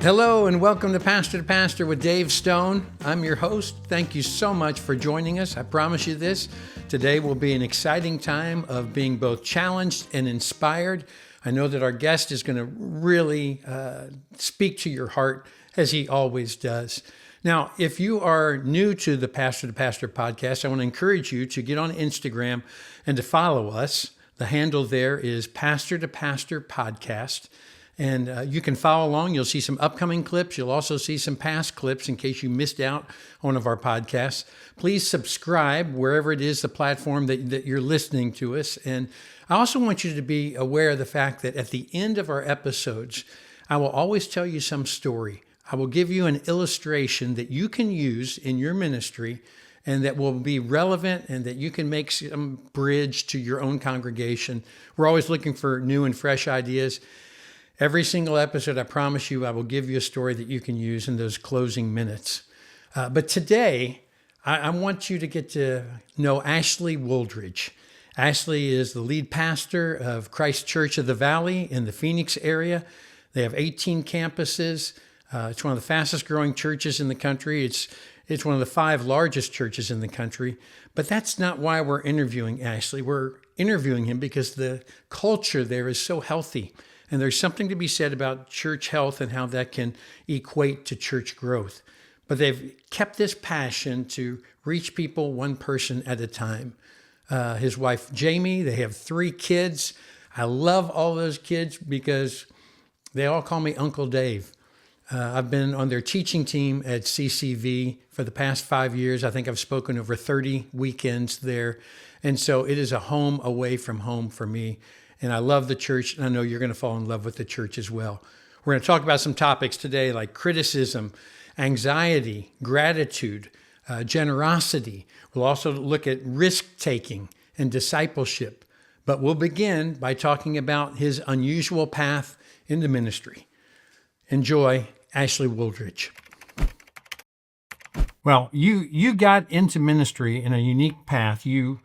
Hello and welcome to Pastor with Dave Stone. I'm your host. Thank you so much for joining us. I promise you this. Today will be an exciting time of being both challenged and inspired. I know that our guest is going to really speak to your heart as he always does. Now, if you are new to the Pastor podcast, I want to encourage you to get on Instagram and to follow us. The handle there is Pastor Podcast. And you can follow along. You'll see some upcoming clips. You'll also see some past clips in case you missed out on one of our podcasts. Please subscribe wherever it is the platform that you're listening to us. And I also want you to be aware of the fact that at the end of our episodes, I will always tell you some story. I will give you an illustration that you can use in your ministry and that will be relevant and that you can make some bridge to your own congregation. We're always looking for new and fresh ideas. Every single episode, I promise you, I will give you a story that you can use in those closing minutes. But today, I want you to get to know Ashley Wooldridge. Ashley is the lead pastor of Christ Church of the Valley in the Phoenix area. They have 18 campuses. It's one of the fastest growing churches in the country. It's one of the 5 largest churches in the country. But that's not why we're interviewing Ashley. We're interviewing him because the culture there is so healthy. And there's something to be said about church health and how that can equate to church growth. But they've kept this passion to reach people one person at a time. His wife, Jamie, they have 3 kids. I love all those kids because they all call me Uncle Dave. I've been on their teaching team at CCV for the past 5 years. I think I've spoken over 30 weekends there. And so it is a home away from home for me. And I love the church, and I know you're going to fall in love with the church as well. We're going to talk about some topics today like criticism, anxiety, gratitude, generosity. We'll also look at risk-taking and discipleship. But we'll begin by talking about his unusual path into ministry. Enjoy, Ashley Wooldridge. Well, you got into ministry in a unique path. You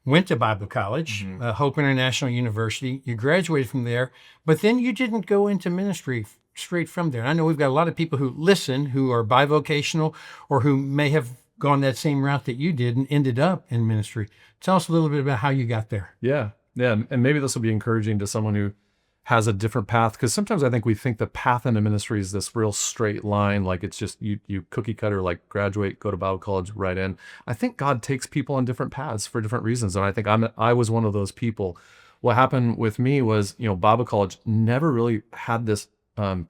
went to Bible college, Hope International University. You graduated from there, but then you didn't go into ministry straight from there. And I know we've got a lot of people who listen who are bivocational or who may have gone that same route that you did and ended up in ministry. Tell us a little bit about how you got there. Yeah. And maybe this will be encouraging to someone who has a different path, because sometimes I think we think the path into ministry is this real straight line, like it's just you cookie cutter, like graduate, go to Bible college, right in. I think God takes people on different paths for different reasons, and I think I was one of those people. What happened with me was, Bible college never really had this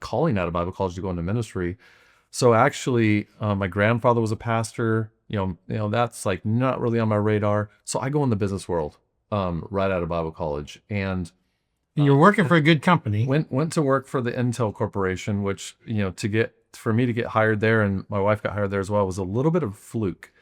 calling out of Bible college to go into ministry. So actually, my grandfather was a pastor. That's like not really on my radar. So I go in the business world right out of Bible college, and you're working for a good company. Went to work for the Intel Corporation, which, for me to get hired there, and my wife got hired there as well, was a little bit of a fluke,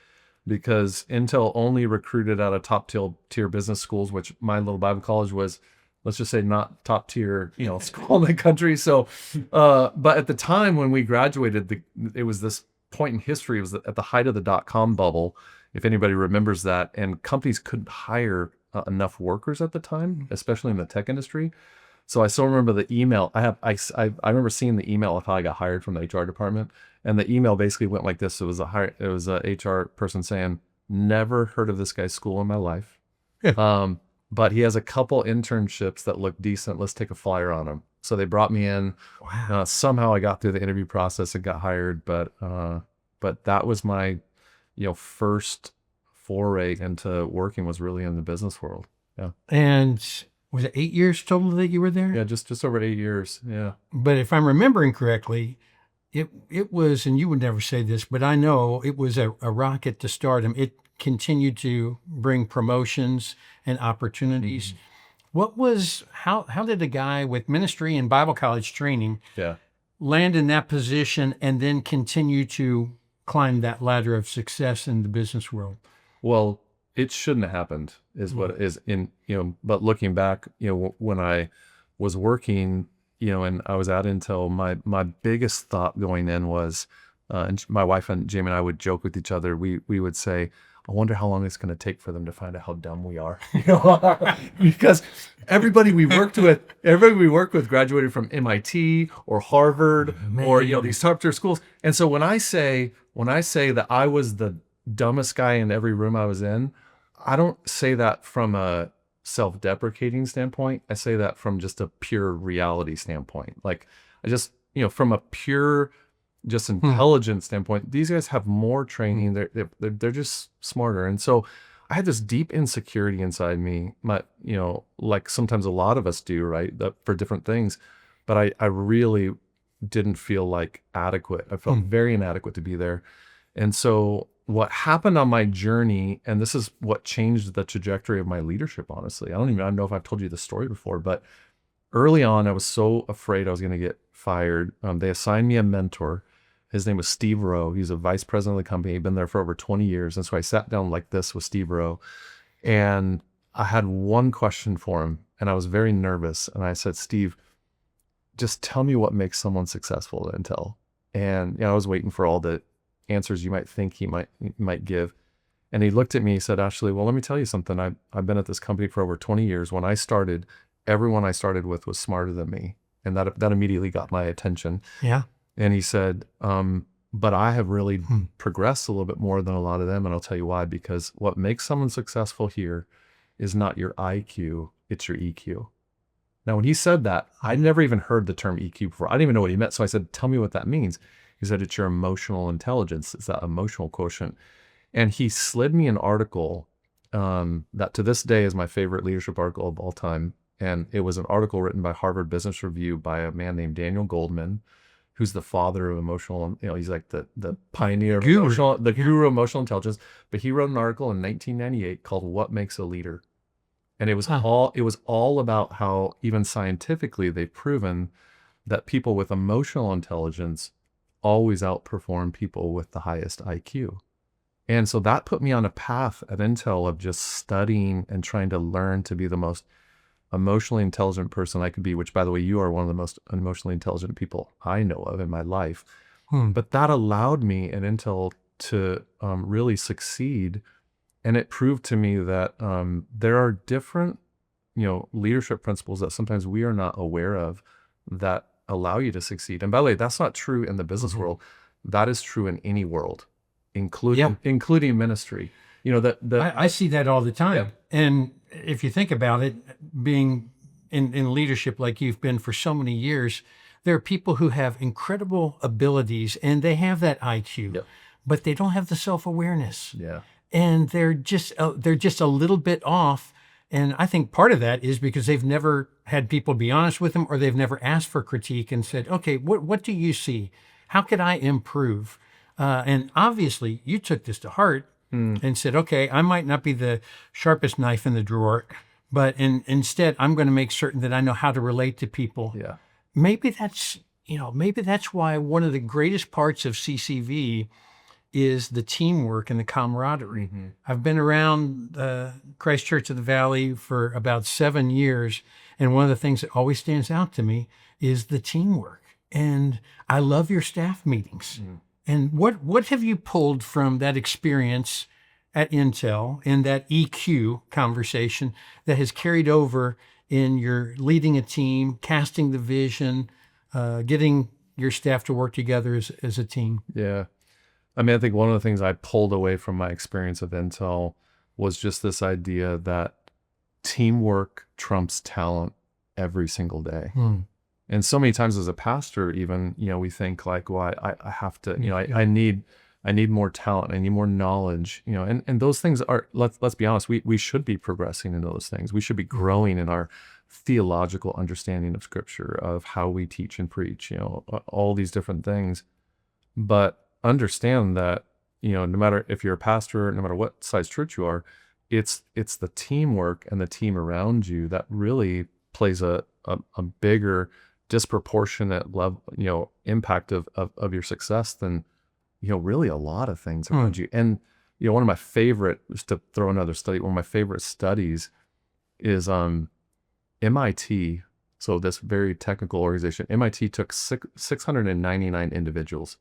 because Intel only recruited out of top tier business schools, which my little Bible college was, let's just say, not top tier, school in the country. So, but at the time when we graduated, it was this point in history. It was at the height of the .com bubble, if anybody remembers that, and companies couldn't hire enough workers at the time, especially in the tech industry. So I still remember the email. I remember seeing the email of how I got hired from the HR department, and the email basically went like this. It was a HR person saying, "Never heard of this guy's school in my life, but he has a couple internships that look decent. Let's take a flyer on him." So they brought me in. Wow. Somehow I got through the interview process and got hired, but that was my first foray into working, was really in the business world. Yeah. And was it 8 years total that you were there? Yeah, just over 8 years. Yeah. But if I'm remembering correctly, it was, and you would never say this, but I know it was a rocket to stardom. It continued to bring promotions and opportunities. Mm-hmm. How did a guy with ministry and Bible college training land in that position and then continue to climb that ladder of success in the business world? Well, it shouldn't have happened, is what it is but looking back, when I was working, and I was at Intel, my biggest thought going in was, and my wife and Jamie and I would joke with each other. We would say, I wonder how long it's going to take for them to find out how dumb we are. Because everybody we work with graduated from MIT or Harvard or these top tier schools. And so when I say that I was the dumbest guy in every room I was in, I don't say that from a self-deprecating standpoint. I say that from just a pure reality standpoint. Like I just, from a pure just intelligence standpoint, these guys have more training. They're just smarter. And so I had this deep insecurity inside me, like sometimes a lot of us do, right? For different things. But I really didn't feel like adequate. I felt very inadequate to be there. And so what happened on my journey, and this is what changed the trajectory of my leadership, honestly. I don't know if I've told you this story before, but early on, I was so afraid I was going to get fired. They assigned me a mentor. His name was Steve Rowe. He's a vice president of the company. He'd been there for over 20 years. And so I sat down like this with Steve Rowe, and I had one question for him, and I was very nervous. And I said, Steve, just tell me what makes someone successful at Intel. And I was waiting for all the answers you might think he might give. And he looked at me, he said, Ashley, well, let me tell you something. I've been at this company for over 20 years. When I started, everyone I started with was smarter than me. And that immediately got my attention. Yeah. And he said, but I have really progressed a little bit more than a lot of them. And I'll tell you why, because what makes someone successful here is not your IQ, it's your EQ. Now, when he said that, I'd never even heard the term EQ before. I didn't even know what he meant. So I said, tell me what that means. He said, it's your emotional intelligence. It's that emotional quotient. And he slid me an article that to this day is my favorite leadership article of all time. And it was an article written by Harvard Business Review by a man named Daniel Goldman, who's the father of emotional, he's like the pioneer of the guru of emotional intelligence. But he wrote an article in 1998 called What Makes a Leader. And it was all about how even scientifically they've proven that people with emotional intelligence always outperform people with the highest IQ. And so that put me on a path at Intel of just studying and trying to learn to be the most emotionally intelligent person I could be, which, by the way, you are one of the most emotionally intelligent people I know of in my life. But that allowed me at Intel to really succeed. And it proved to me that there are different, leadership principles that sometimes we are not aware of that allow you to succeed. And by the way, that's not true in the business world. That is true in any world, including ministry. I see that all the time. Yeah. And if you think about it, being in leadership like you've been for so many years, there are people who have incredible abilities and they have that IQ, but they don't have the self-awareness. Yeah. And they're just a little bit off. And I think part of that is because they've never had people be honest with them, or they've never asked for critique and said, okay, what do you see? How could I improve? And obviously you took this to heart and said, okay, I might not be the sharpest knife in the drawer, but instead I'm going to make certain that I know how to relate to people. Yeah. Maybe that's why one of the greatest parts of CCV is the teamwork and the camaraderie. I've been around Christ Church of the Valley for about 7 years, and one of the things that always stands out to me is the teamwork. And I love your staff meetings. And what have you pulled from that experience at Intel in that EQ conversation that has carried over in your leading a team, casting the vision, getting your staff to work together as a team? Yeah. I mean, I think one of the things I pulled away from my experience with Intel was just this idea that teamwork trumps talent every single day. And so many times as a pastor, even, we think like, well, I have to, I need more talent. I need more knowledge, and those things are, let's be honest, we should be progressing in those things. We should be growing in our theological understanding of scripture, of how we teach and preach, all these different things. But understand that, no matter if you're a pastor, no matter what size church you are, it's the teamwork and the team around you that really plays a bigger disproportionate level, impact of your success than, really a lot of things around you. And, one of my favorite, just to throw another study, one of my favorite studies is MIT. So this very technical organization, MIT took 699 individuals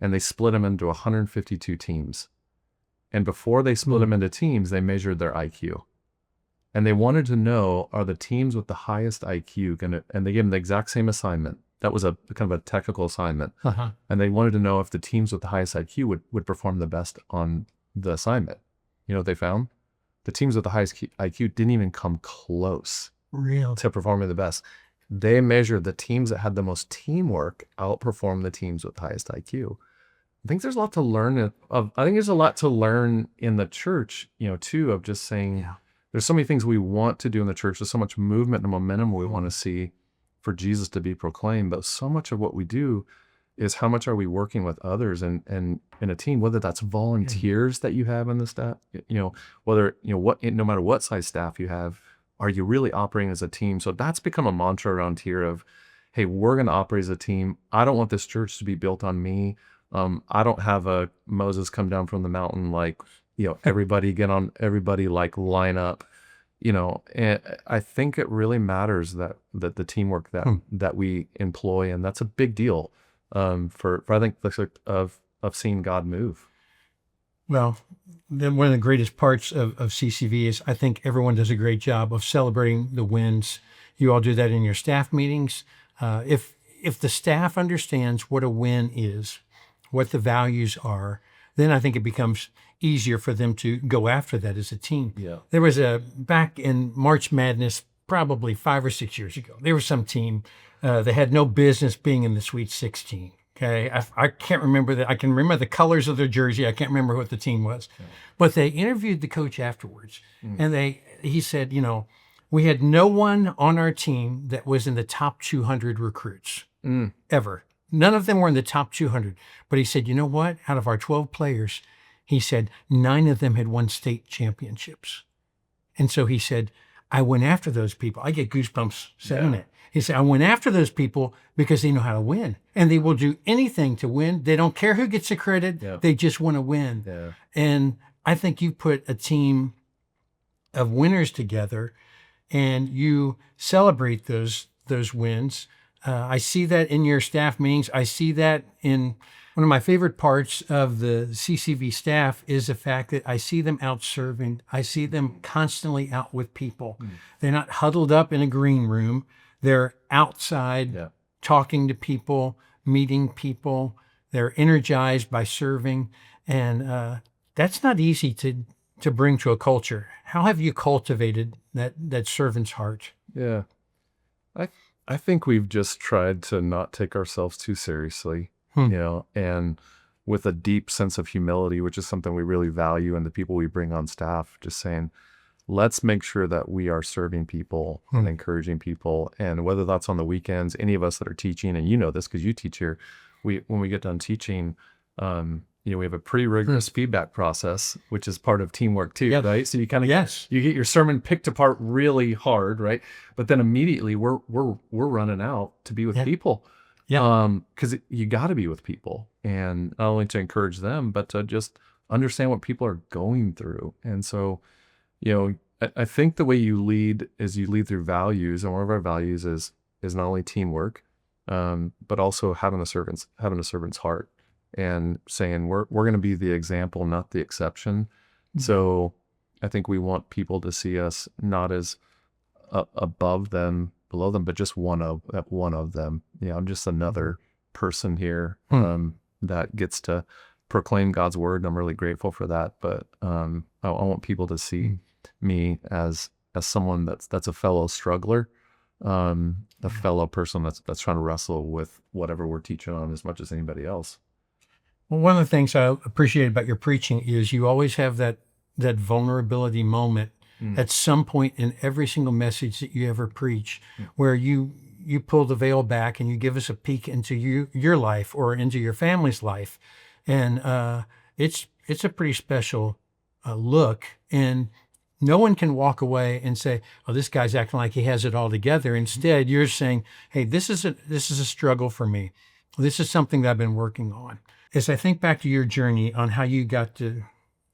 and they split them into 152 teams. And before they split them into teams, they measured their IQ. And they wanted to know, are the teams with the highest IQ going to, and they gave them the exact same assignment. That was a kind of a technical assignment. And they wanted to know if the teams with the highest IQ would perform the best on the assignment. You know what they found? The teams with the highest IQ didn't even come close to performing the best. They measured the teams that had the most teamwork outperform the teams with the highest IQ. I think there's a lot to learn I think there's a lot to learn in the church, you know, too, of just saying there's so many things we want to do in the church. There's so much movement and momentum we want to see for Jesus to be proclaimed. But so much of what we do is how much are we working with others and in a team, whether that's volunteers that you have in the staff, you know, whether, you know, what, no matter what size staff you have, are you really operating as a team? So that's become a mantra around here of, hey, we're going to operate as a team. I don't want this church to be built on me. I don't have a Moses come down from the mountain, like, you know, everybody like line up, you know, and I think it really matters that the teamwork that we employ, and that's a big deal for I think of seeing God move. Well, then one of the greatest parts of CCV is I think everyone does a great job of celebrating the wins. You all do that in your staff meetings. If the staff understands what a win is, what the values are, then I think it becomes easier for them to go after that as a team. Yeah. There was back in March Madness, probably 5 or 6 years ago, there was some team that had no business being in the Sweet 16. Okay, I can't remember that. I can remember the colors of their jersey. I can't remember what the team was, but they interviewed the coach afterwards, and he said, you know, we had no one on our team that was in the top 200 recruits ever. None of them were in the top 200. But he said, you know what? Out of our 12 players, he said 9 of them had won state championships, and so he said, I went after those people. I get goosebumps saying it. He said, I went after those people because they know how to win, and they will do anything to win. They don't care who gets the credit. Yeah. They just want to win. Yeah. And I think you put a team of winners together and you celebrate those wins. I see that in your staff meetings. I see that in one of my favorite parts of the CCV staff is the fact that I see them out serving. I see them constantly out with people. They're not huddled up in a green room. They're outside talking to people, meeting people. They're energized by serving. And that's not easy to bring to a culture. How have you cultivated that servant's heart? Yeah. I think we've just tried to not take ourselves too seriously, you know, and with a deep sense of humility, which is something we really value in the people we bring on staff, just saying, let's make sure that we are serving people and encouraging people. And whether that's on the weekends, any of us that are teaching, and you know this because you teach here, when we get done teaching, you know, we have a pretty rigorous feedback process, which is part of teamwork too, right? So you kind of you get your sermon picked apart really hard, right? But then immediately we're running out to be with people, because you got to be with people, and not only to encourage them, but to just understand what people are going through. And so, you know, I think the way you lead is you lead through values, and one of our values is not only teamwork, but also having a servant's heart. And saying we're going to be the example, not the exception. So I think we want people to see us not as above them, below them, but just one of them. You know, I'm just another person here that gets to proclaim God's word. And I'm really grateful for that. But I want people to see me as someone that's a fellow struggler, a fellow person that's trying to wrestle with whatever we're teaching on as much as anybody else. Well, one of the things I appreciate about your preaching is you always have that vulnerability moment at some point in every single message that you ever preach, where you pull the veil back and you give us a peek into your life or into your family's life. And it's a pretty special look. And no one can walk away and say, oh, this guy's acting like he has it all together. Instead, you're saying, hey, this is a struggle for me. This is something that I've been working on. As I think back to your journey on how you got to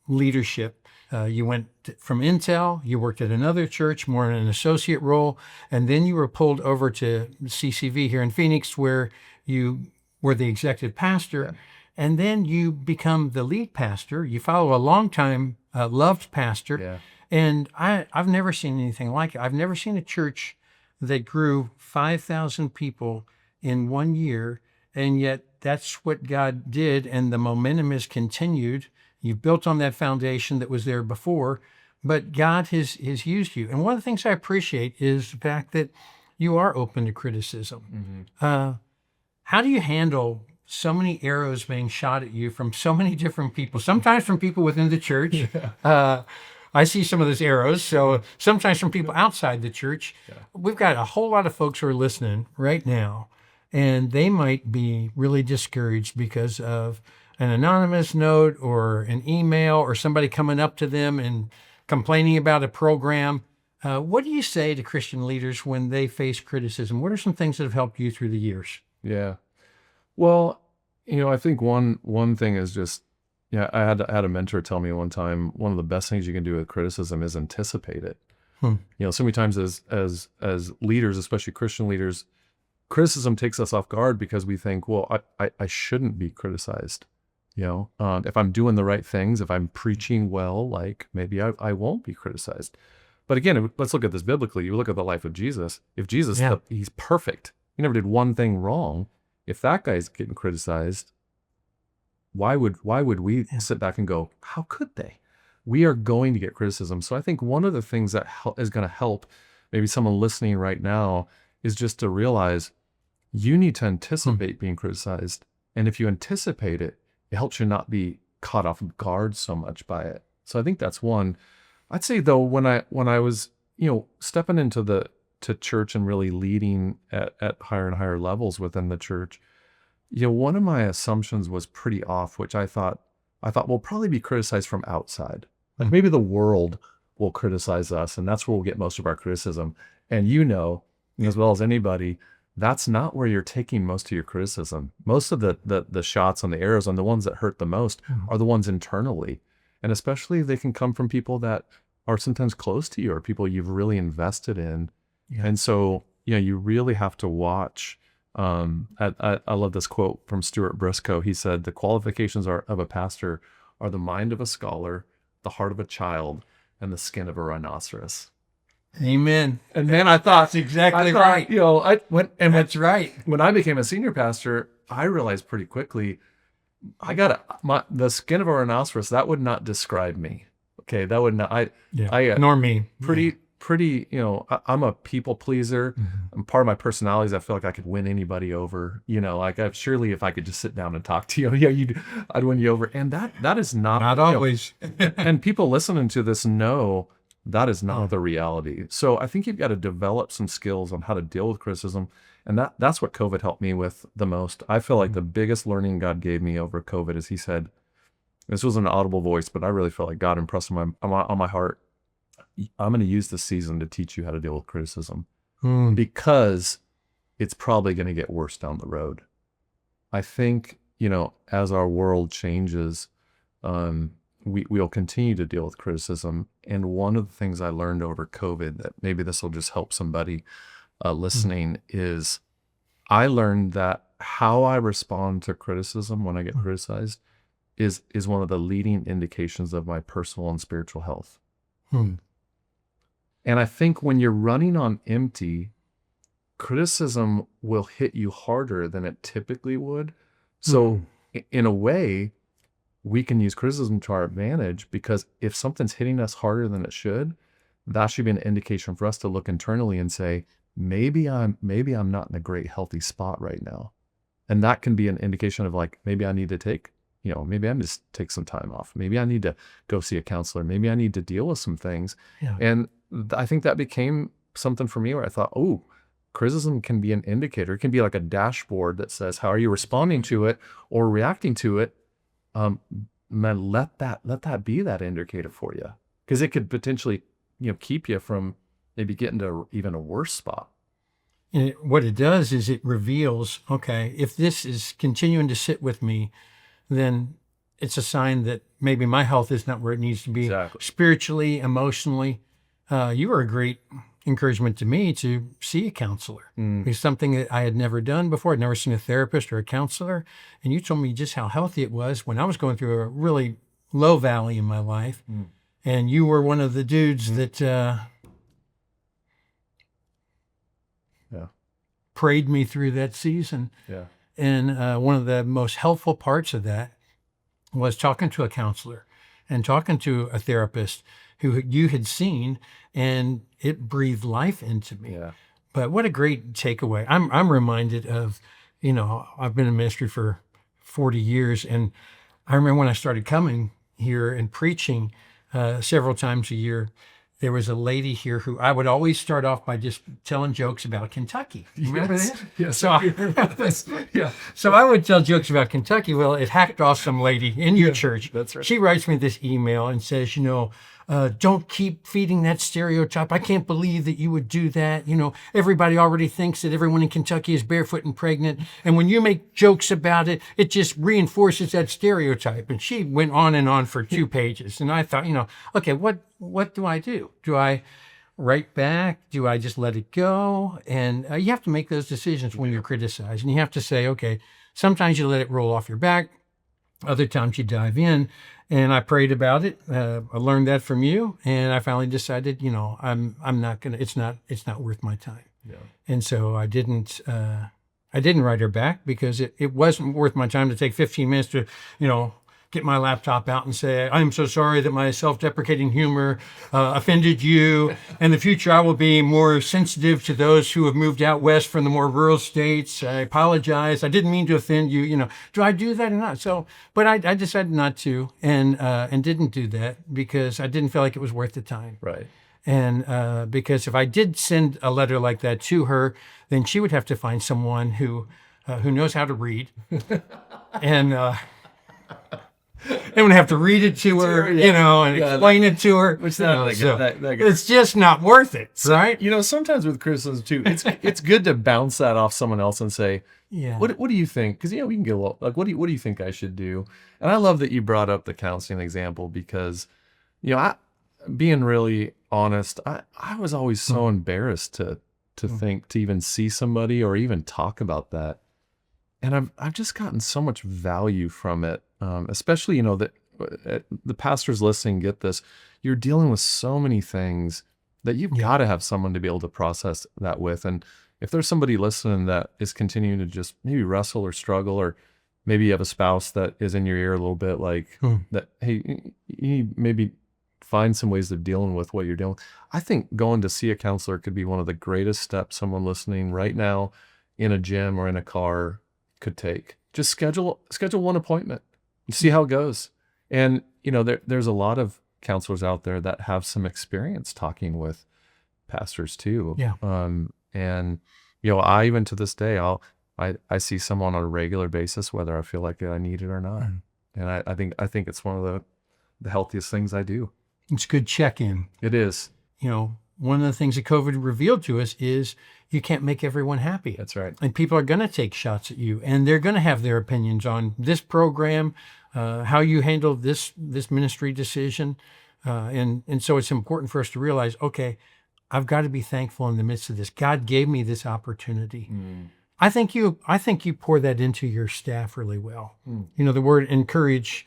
leadership, you went from Intel, you worked at another church, more in an associate role, and then you were pulled over to CCV here in Phoenix, where you were the executive pastor. and then you become the lead pastor. You follow a longtime loved pastor. Yeah. And I've never seen anything like it. I've never seen a church that grew 5,000 people in 1 year, and yet that's what God did, and the momentum has continued. You've built on that foundation that was there before, but God has used you. And one of the things I appreciate is the fact that you are open to criticism. How do you handle so many arrows being shot at you from so many different people, sometimes from people within the church? I see some of those arrows. So sometimes from people outside the church. We've got a whole lot of folks who are listening right now, and they might be really discouraged because of an anonymous note or an email or somebody coming up to them and complaining about a program. What do you say to Christian leaders when they face criticism? What are some things that have helped you through the years? Yeah. Well, I think one thing is just, I had a mentor tell me one time, one of the best things you can do with criticism is anticipate it. So many times as leaders, especially Christian leaders, criticism takes us off guard because we think, well, I shouldn't be criticized. If I'm doing the right things, if I'm preaching well, like maybe I won't be criticized. But again, let's look at this biblically. You look at the life of Jesus. If Jesus, he's perfect. He never did one thing wrong. If that guy's getting criticized, why would we sit back and go, how could they? We are going to get criticism. So I think one of the things that is going to help maybe someone listening right now is just to realize you need to anticipate being criticized. And if you anticipate it, it helps you not be caught off guard so much by it. So I think that's one. I'd say though, when I was, stepping into church and really leading at higher and higher levels within the church, one of my assumptions was pretty off, which I thought we'll probably be criticized from outside. Like maybe the world will criticize us, and that's where we'll get most of our criticism. And as well as anybody, that's not where you're taking most of your criticism. Most of the shots and the arrows and the ones that hurt the most are the ones internally. And especially they can come from people that are sometimes close to you or people you've really invested in. Yeah. And so, you really have to watch. I love this quote from Stuart Briscoe. He said, the qualifications of a pastor are the mind of a scholar, the heart of a child, and the skin of a rhinoceros. Amen. And man, I thought, that's exactly right. That's right. When I became a senior pastor, I realized pretty quickly, the skin of a rhinoceros, that would not describe me. Okay. That would not, nor me. Pretty, I'm a people pleaser. And part of my personality is I feel like I could win anybody over. Surely if I could just sit down and talk to you, I'd win you over. And that is not always. And people listening to this know that is not the reality. So I think you've got to develop some skills on how to deal with criticism. And that's what COVID helped me with the most. I feel like the biggest learning God gave me over COVID is he said, this was an audible voice, but I really felt like God impressed on my heart. I'm going to use this season to teach you how to deal with criticism because it's probably going to get worse down the road. I think, as our world changes, we'll continue to deal with criticism. And one of the things I learned over COVID, that maybe this will just help somebody listening, is I learned that how I respond to criticism when I get criticized is one of the leading indications of my personal and spiritual health. And I think when you're running on empty, criticism will hit you harder than it typically would. So in a way, we can use criticism to our advantage, because if something's hitting us harder than it should, that should be an indication for us to look internally and say, maybe I'm not in a great healthy spot right now. And that can be an indication of like, maybe I need to take some time off. Maybe I need to go see a counselor. Maybe I need to deal with some things. Yeah. And I think that became something for me where I thought, criticism can be an indicator. It can be like a dashboard that says, how are you responding to it or reacting to it? Man, let that be that indicator for you, because it could potentially, keep you from maybe getting to even a worse spot. And what it does is it reveals, okay, if this is continuing to sit with me, then it's a sign that maybe my health is not where it needs to be. Exactly. Spiritually, emotionally. You were a great encouragement to me to see a counselor. It's something that I had never done before. I'd never seen a therapist or a counselor. And you told me just how healthy it was when I was going through a really low valley in my life. And you were one of the dudes that prayed me through that season. Yeah. And one of the most helpful parts of that was talking to a counselor and talking to a therapist who you had seen, and it breathed life into me. Yeah. But what a great takeaway. I'm reminded of, I've been in ministry for 40 years, and I remember when I started coming here and preaching several times a year, there was a lady here who I would always start off by just telling jokes about Kentucky. Remember that? Yes. So I would tell jokes about Kentucky. Well, it hacked off some lady in your church. That's right. She writes me this email and says, don't keep feeding that stereotype. I can't believe that you would do that. Everybody already thinks that everyone in Kentucky is barefoot and pregnant. And when you make jokes about it, it just reinforces that stereotype. And she went on and on for 2 pages. And I thought, okay, what do I do? Do I write back? Do I just let it go? And you have to make those decisions when you're criticized. And you have to say, okay, sometimes you let it roll off your back. Other times you dive in. And I prayed about it. I learned that from you, and I finally decided, I'm not gonna. It's not worth my time. Yeah. And so I didn't write her back because it wasn't worth my time to take 15 minutes to, get my laptop out and say, I'm so sorry that my self-deprecating humor offended you. In the future, I will be more sensitive to those who have moved out west from the more rural states. I apologize. I didn't mean to offend you. Do I do that or not? So, but I decided not to and didn't do that because I didn't feel like it was worth the time. Right. And because if I did send a letter like that to her, then she would have to find someone who knows how to read and I'm gonna have to read it to her, and explain it to her. Which it's just not worth it, right? Sometimes with criticism too, it's good to bounce that off someone else and say, what do you think? Because we can get a little like, what do you think I should do? And I love that you brought up the counseling example because, being really honest, I was always so embarrassed to think to even see somebody or even talk about that. And I've just gotten so much value from it, especially, that the pastors listening get this. You're dealing with so many things that you've got to have someone to be able to process that with. And if there's somebody listening that is continuing to just maybe wrestle or struggle, or maybe you have a spouse that is in your ear a little bit like that, hey, you maybe find some ways of dealing with what you're dealing with. I think going to see a counselor could be one of the greatest steps someone listening right now in a gym or in a car could take. Just schedule one appointment and see how it goes. And there's a lot of counselors out there that have some experience talking with pastors too. Yeah. And I even to this day I see someone on a regular basis whether I feel like I need it or not. And I think it's one of the healthiest things I do. It's a good check-in. It is. One of the things that COVID revealed to us is you can't make everyone happy. That's right. And people are going to take shots at you, and they're going to have their opinions on this program, how you handle this ministry decision. And so it's important for us to realize, okay, I've got to be thankful in the midst of this. God gave me this opportunity. I think you pour that into your staff really well. The word encourage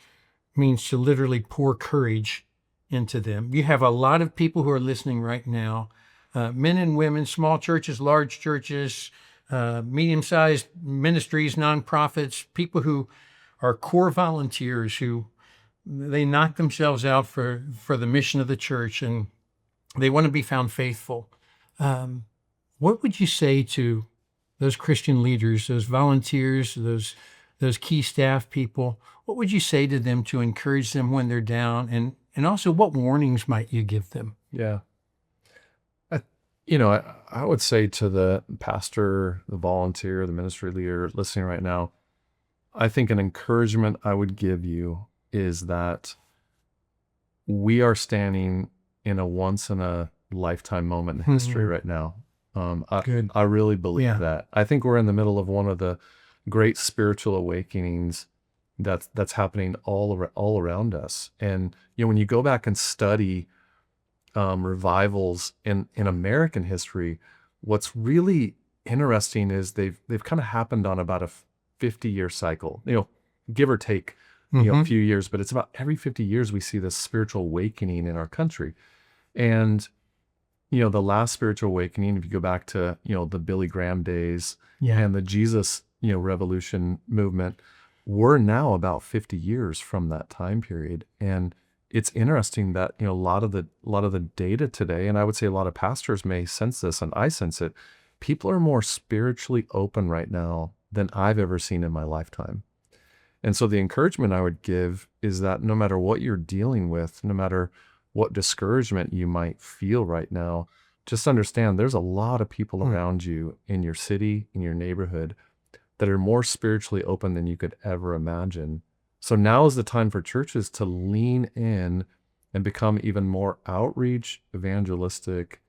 means to literally pour courage into them. You have a lot of people who are listening right now, men and women, small churches, large churches, medium-sized ministries, nonprofits, people who are core volunteers who they knock themselves out for the mission of the church and they want to be found faithful. What would you say to those Christian leaders, those volunteers, those key staff people? What would you say to them to encourage them when they're down? And also, what warnings might you give them? Yeah. I would say to the pastor, the volunteer, the ministry leader listening right now, I think an encouragement I would give you is that we are standing in a once in a lifetime moment in history right now. I really believe that. I think we're in the middle of one of the great spiritual awakenings that's happening all around us. And when you go back and study revivals in American history, what's really interesting is they've kind of happened on about a 50-year cycle, give or take, a few years, but it's about every 50 years we see this spiritual awakening in our country. And, the last spiritual awakening, if you go back to, the Billy Graham days and the Jesus, revolution movement, we're now about 50 years from that time period. And it's interesting that, a lot of the data today, and I would say a lot of pastors may sense this, and I sense it, people are more spiritually open right now than I've ever seen in my lifetime. And so the encouragement I would give is that no matter what you're dealing with, no matter what discouragement you might feel right now, just understand there's a lot of people around you in your city, in your neighborhood, that are more spiritually open than you could ever imagine. So now is the time for churches to lean in and become even more outreach, evangelistic,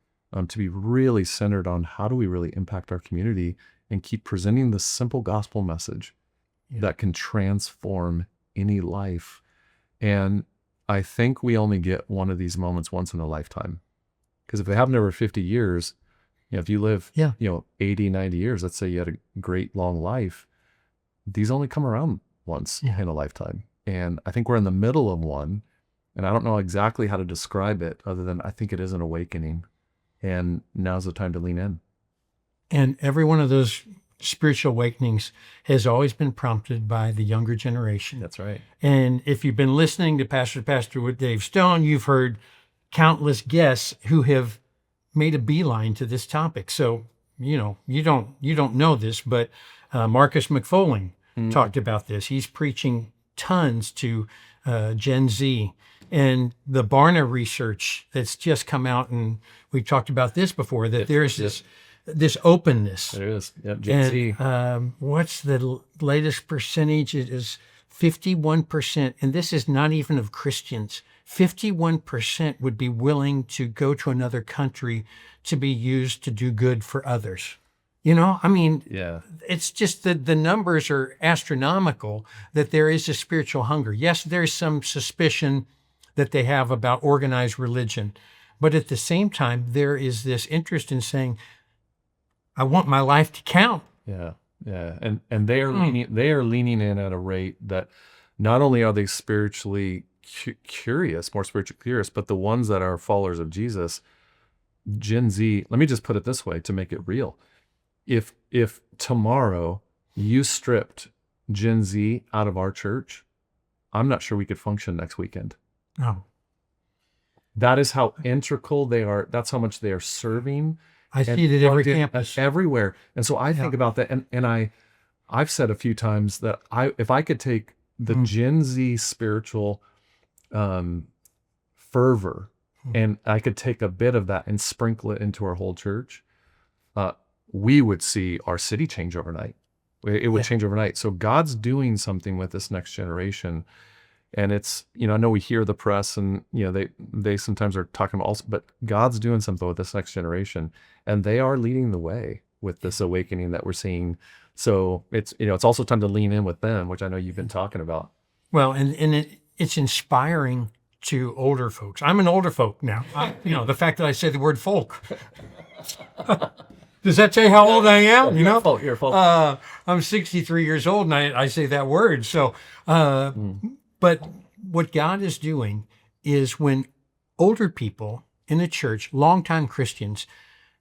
to be really centered on how do we really impact our community and keep presenting the simple gospel message that can transform any life. And I think we only get one of these moments once in a lifetime. Because if they happen over 50 years, if you live, 80, 90 years, let's say you had a great long life, these only come around once in a lifetime. And I think we're in the middle of one. And I don't know exactly how to describe it other than I think it is an awakening. And now's the time to lean in. And every one of those spiritual awakenings has always been prompted by the younger generation. That's right. And if you've been listening to Pastor with Dave Stone, you've heard countless guests who have made a beeline to this topic. So, you don't know this, but Marcus McFolling talked about this. He's preaching tons to Gen Z. And the Barna research that's just come out, and we talked about this before, that there's this openness. There is. Yep, Gen Z. What's the latest percentage? It is 51%. And this is not even of Christians. 51% would be willing to go to another country to be used to do good for others. It's just that the numbers are astronomical, that there is a spiritual hunger. Yes, there's some suspicion that they have about organized religion, but at the same time, there is this interest in saying, I want my life to count. Yeah. And they are leaning in at a rate that not only are they spiritually more spiritually curious, but the ones that are followers of Jesus, Gen Z, let me just put it this way to make it real. If tomorrow you stripped Gen Z out of our church, I'm not sure we could function next weekend. Oh. That is how integral they are. That's how much they are serving. I see it at every campus. Everywhere. And so I think about that. And I've said a few times that if I could take the Gen Z spiritual fervor and I could take a bit of that and sprinkle it into our whole church, we would see our city change overnight. It would change overnight. So God's doing something with this next generation. And it's, I know we hear the press and, they sometimes are talking about also, but God's doing something with this next generation, and they are leading the way with this awakening that we're seeing. So it's, it's also time to lean in with them, which I know you've been talking about. Well, and it's inspiring to older folks. I'm an older folk now. The fact that I say the word folk. Does that tell you how old I am? You're a folk. I'm 63 years old and I say that word. So, but what God is doing is when older people in a church, longtime Christians,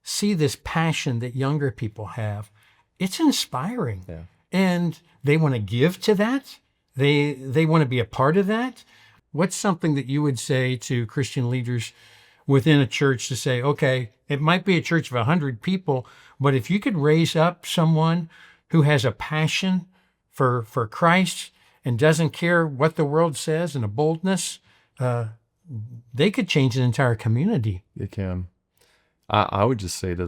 see this passion that younger people have, it's inspiring. Yeah. And they want to give to that. They want to be a part of that. What's something that you would say to Christian leaders within a church to say, okay, it might be a church of 100 people, but if you could raise up someone who has a passion for Christ and doesn't care what the world says, and a boldness, they could change an entire community. They can. I would just say to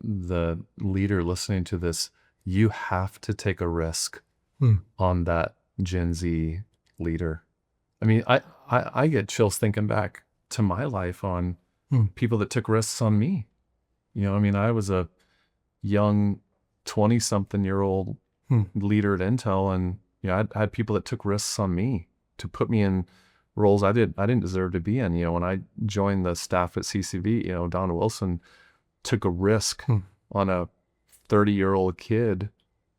the leader listening to this, you have to take a risk on that Gen Z leader. I mean, I get chills thinking back to my life on people that took risks on me. I was a young 20-something-year-old leader at Intel, and I had people that took risks on me to put me in roles I didn't deserve to be in. When I joined the staff at CCV, Donna Wilson took a risk on a 30-year-old kid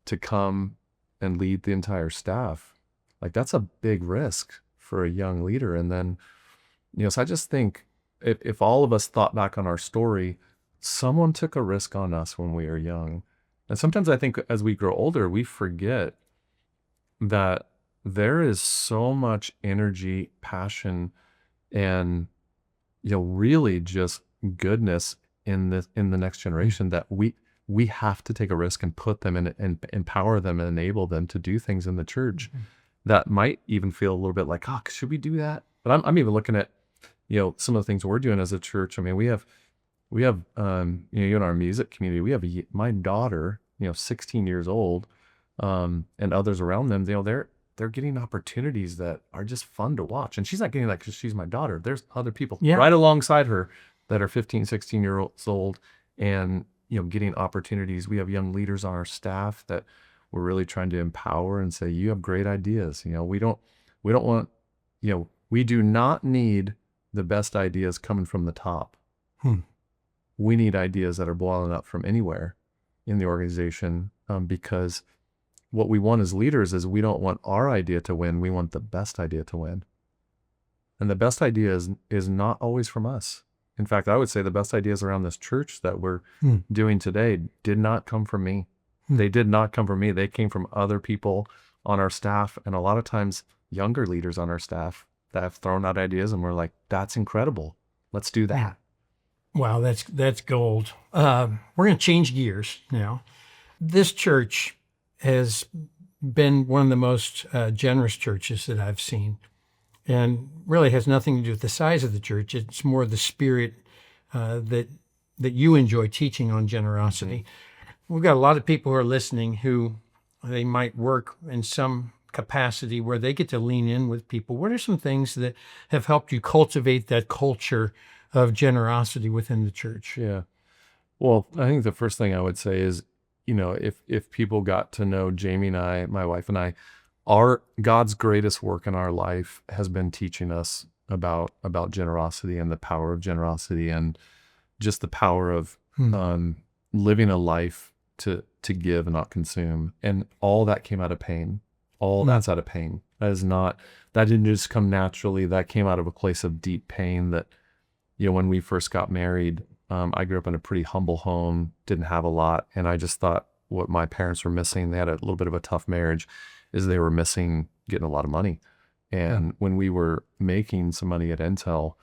to come and lead the entire staff. Like, that's a big risk for a young leader. And then, so I just think if all of us thought back on our story, someone took a risk on us when we were young. And sometimes I think as we grow older, we forget that there is so much energy, passion, and really just goodness in the next generation that we have to take a risk and put them in and empower them and enable them to do things in the church that might even feel a little bit like, oh, should we do that? But I'm even looking at some of the things we're doing as a church. I mean, we have in our music community, we have my daughter, 16 years old, and others around them, they're getting opportunities that are just fun to watch. And she's not getting that because she's my daughter. There's other people right alongside her that are 15, 16 years old and, getting opportunities. We have young leaders on our staff that we're really trying to empower and say, you have great ideas. We don't want, we do not need the best ideas coming from the top. We need ideas that are boiling up from anywhere in the organization, because what we want as leaders is we don't want our idea to win. We want the best idea to win. And the best idea is not always from us. In fact, I would say the best ideas around this church that we're doing today did not come from me. They did not come from me. They came from other people on our staff, and a lot of times younger leaders on our staff that have thrown out ideas and we're like, that's incredible. Let's do that. Wow, that's gold. We're going to change gears now. This church has been one of the most generous churches that I've seen, and really has nothing to do with the size of the church. It's more the spirit that you enjoy teaching on generosity. We've got a lot of people who are listening who they might work in some capacity where they get to lean in with people. What are some things that have helped you cultivate that culture of generosity within the church? Yeah. Well, I think the first thing I would say is, if people got to know Jamie and I, my wife and I, God's greatest work in our life has been teaching us about generosity and the power of generosity and just the power of living a life to give and not consume. And all that came out of pain. All that's out of pain. That didn't just come naturally. That came out of a place of deep pain that, when we first got married, I grew up in a pretty humble home, didn't have a lot. And I just thought what my parents were missing, they had a little bit of a tough marriage, is they were missing getting a lot of money. And when we were making some money at Intel,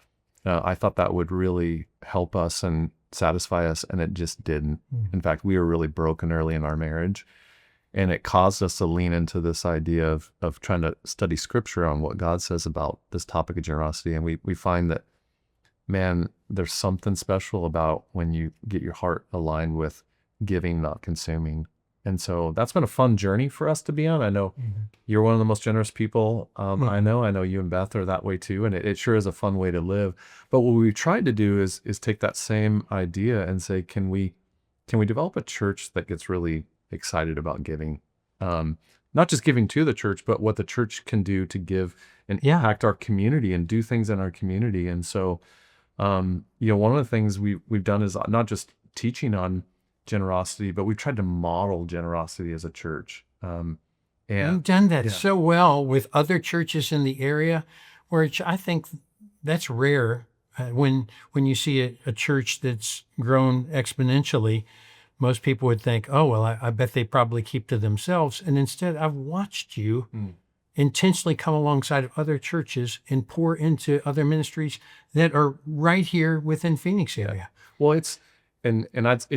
I thought that would really help us and satisfy us. And it just didn't. In fact, we were really broken early in our marriage. And it caused us to lean into this idea of trying to study scripture on what God says about this topic of generosity. And we find that, man, there's something special about when you get your heart aligned with giving, not consuming. And so that's been a fun journey for us to be on. I know you're one of the most generous people I know you and Beth are that way too. And it sure is a fun way to live. But what we tried to do is take that same idea and say, can we develop a church that gets really excited about giving? Not just giving to the church, but what the church can do to give and impact our community and do things in our community. And so, one of the things we've done is not just teaching on generosity, but we've tried to model generosity as a church. And you've done that so well with other churches in the area, where I think that's rare. When you see a church that's grown exponentially, most people would think, oh, well, I bet they probably keep to themselves. And instead, I've watched you intentionally come alongside of other churches and pour into other ministries that are right here within Phoenix area. Well, it's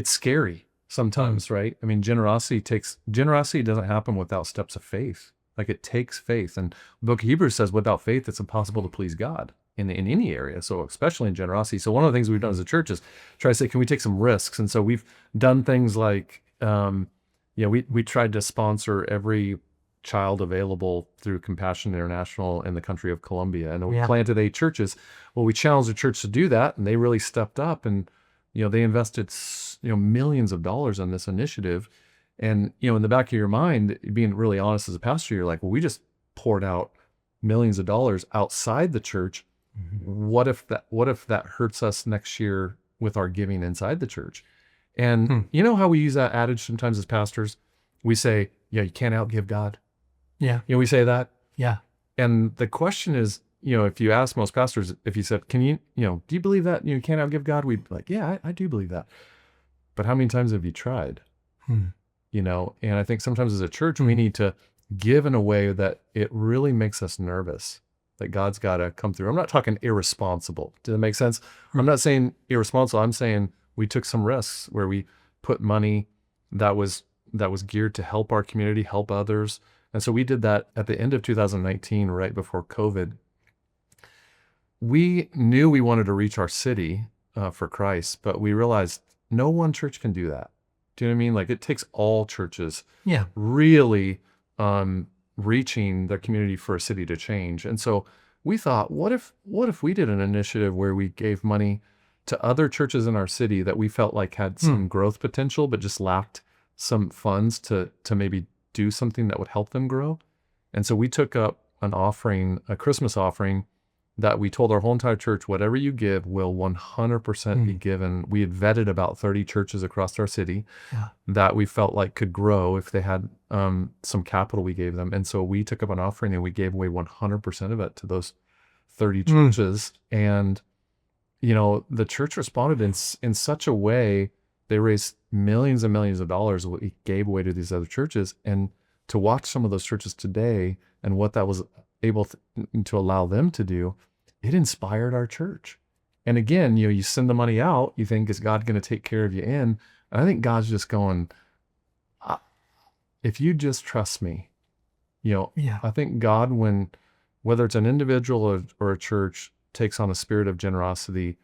scary sometimes, right? I mean, generosity doesn't happen without steps of faith. Like, it takes faith. And the book of Hebrews says, without faith, it's impossible to please God in any area. So especially in generosity. So one of the things we've done as a church is try to say, can we take some risks? And so we've done things like, we tried to sponsor every child available through Compassion International in the country of Colombia. And we planted 8 churches. Well, we challenged the church to do that, and they really stepped up, and, they invested, millions of dollars on this initiative. And, in the back of your mind, being really honest as a pastor, you're like, well, we just poured out millions of dollars outside the church. What if that hurts us next year with our giving inside the church? And you know how we use that adage sometimes as pastors? We say, yeah, you can't outgive God. Yeah. We say that. Yeah. And the question is, if you ask most pastors, if you said, do you believe that you can't outgive God? We'd be like, yeah, I do believe that. But how many times have you tried? And I think sometimes as a church, we need to give in a way that it really makes us nervous, that God's got to come through. I'm not talking irresponsible. Does that make sense? I'm not saying irresponsible. I'm saying we took some risks where we put money that was geared to help our community, help others. And so we did that at the end of 2019, right before COVID. We knew we wanted to reach our city for Christ, but we realized no one church can do that. Do you know what I mean? Like, it takes all churches really reaching their community for a city to change. And so we thought, what if we did an initiative where we gave money to other churches in our city that we felt like had some growth potential, but just lacked some funds to maybe do something that would help them grow. And so we took up an offering, a Christmas offering, that we told our whole entire church, whatever you give will 100% be given. We had vetted about 30 churches across our city that we felt like could grow if they had some capital we gave them. And so we took up an offering and we gave away 100% of it to those 30 churches. And, the church responded in such a way. They raised millions and millions of dollars what we gave away to these other churches. And to watch some of those churches today and what that was able to allow them to do, it inspired our church. And again, you send the money out, you think, is God going to take care of you in? And I think God's just going, if you just trust me, I think God, whether it's an individual or a church, takes on a spirit of generosity,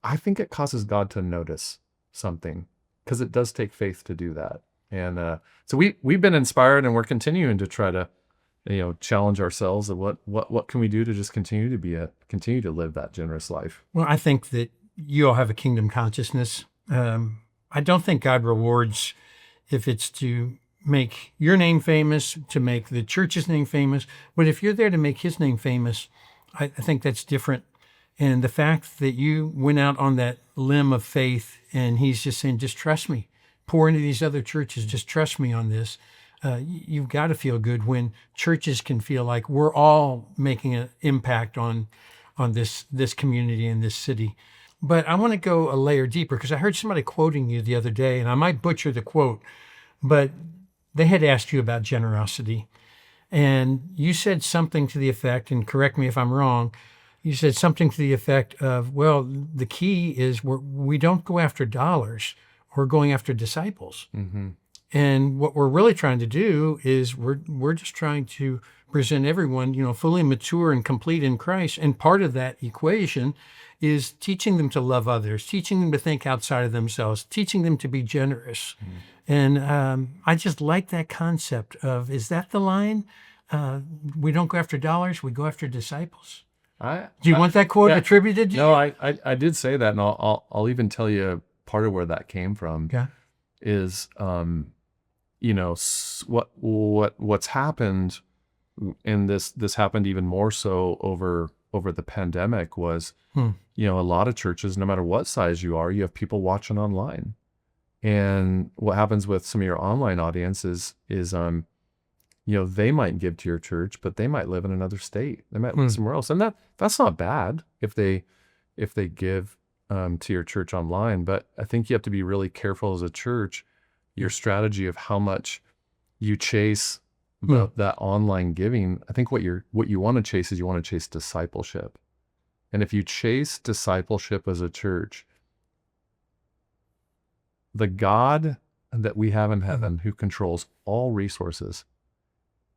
I think it causes God to notice something, because it does take faith to do that. And so we've been inspired, and we're continuing to try to challenge ourselves of what can we do to just continue to live that generous life. Well, I think that you all have a kingdom consciousness. I don't think God rewards if it's to make your name famous, to make the church's name famous. But if you're there to make his name famous, I think that's different. And the fact that you went out on that limb of faith, and he's just saying, just trust me, pour into these other churches, just trust me on this. You've got to feel good when churches can feel like we're all making an impact on this community and this city. But I want to go a layer deeper, because I heard somebody quoting you the other day, and I might butcher the quote, but they had asked you about generosity. And you said something to the effect, and correct me if I'm wrong, you said something to the effect of, well, the key is we don't go after dollars, we're going after disciples. And what we're really trying to do is we're just trying to present everyone, fully mature and complete in Christ. And part of that equation is teaching them to love others, teaching them to think outside of themselves, teaching them to be generous. And I just like that concept of, is that the line? We don't go after dollars, we go after disciples. Do you want that quote attributed to you? No, I did say that, and I'll even tell you part of where that came from. Is what's happened, and this happened even more so over the pandemic, was a lot of churches, no matter what size you are, you have people watching online. And what happens with some of your online audience is they might give to your church, but they might live in another state. They might live somewhere else. And that's not bad if they give to your church online. But I think you have to be really careful as a church, your strategy of how much you chase that online giving. I think what you want to chase is you want to chase discipleship. And if you chase discipleship as a church, the God that we have in heaven, who controls all resources,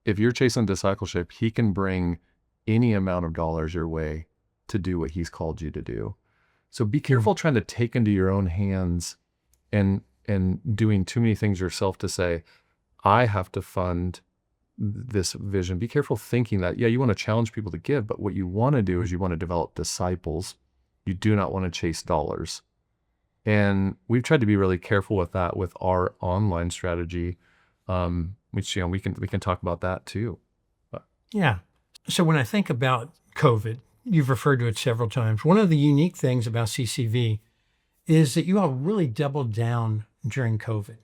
if you're chasing discipleship, he can bring any amount of dollars your way to do what he's called you to do. So be careful trying to take into your own hands and doing too many things yourself to say, I have to fund this vision. Be careful thinking that, you want to challenge people to give, but what you want to do is you want to develop disciples. You do not want to chase dollars. And we've tried to be really careful with that with our online strategy, which we can talk about that too. Yeah. So when I think about COVID, you've referred to it several times. One of the unique things about CCV is that you all really doubled down during COVID.